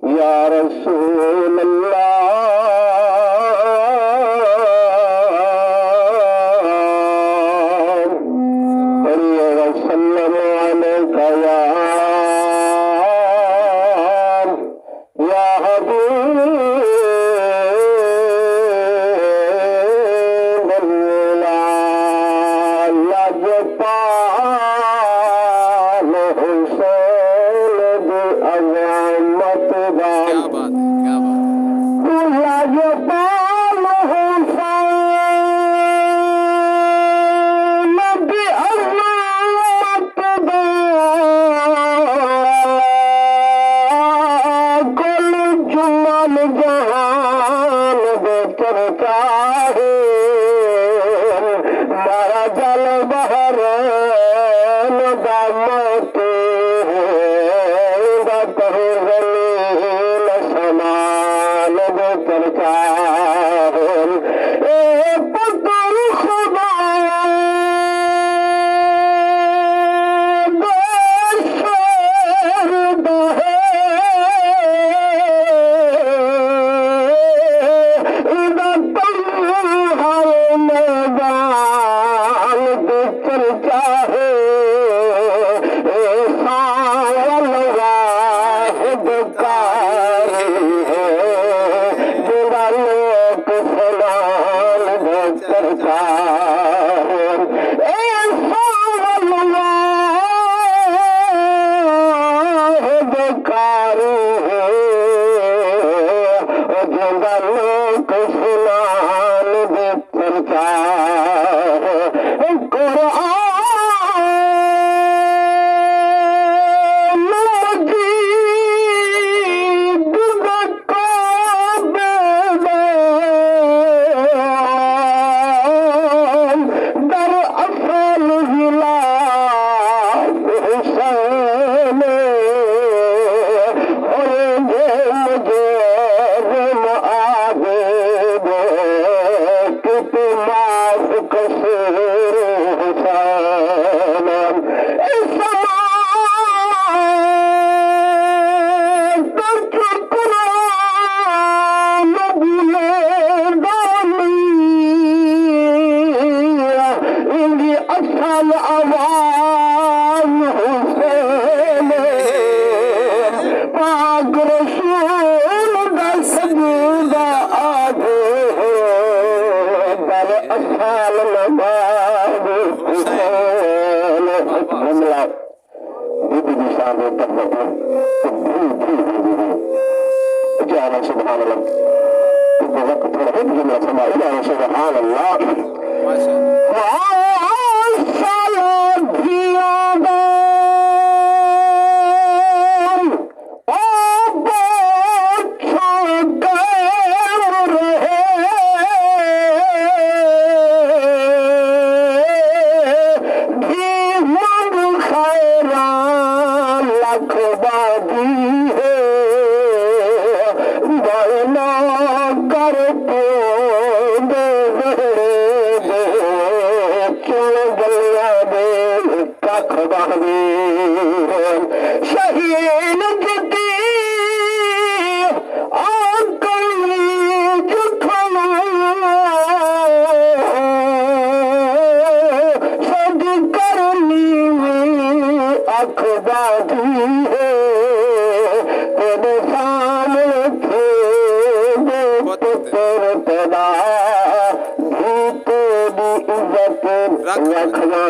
या रसूल अल्लाह वसल्लम अलैका या हबीब अल्लाह लजपाल हुसैन दी अज़मत दा क्या बात है, क्या बात है। लजपाल हुसैन दी अज़मत दा कुल जुमल जहान दे चर्चा है मारा जल बहरैन दा मोती दा तहज़लील समान दे चर्चा है ए पुत्र खुदा दे शेर दा है इदा तन्हाई मैदान दे चर्चा है ए सावल वाहिद कारी है जिदा लोक सलाम दे चर्चा है ए सावल वाहिद कारी है जिदा लोक सलाम दे चर्चा है कुरान मजीद दर असल हिलाल हुसैन होंगे मुझे आबिद कित माफ कसूर हुसैन इस समाज पर कुरान इनकी असल आवाज हुसैन पाक रसूल दा सजदा आगे दर असल नमाज हुसैन हमला बीबी की शान तक जाना सुभान अल्लाह तो वक्त थोड़ा है जुमला समा जाना सुभान अल्लाह माशाअल्लाह। शहीन जती सद करनी अखबादी है तेरे सामने थे तेरे पैदा भी तेरी इज्जत रखना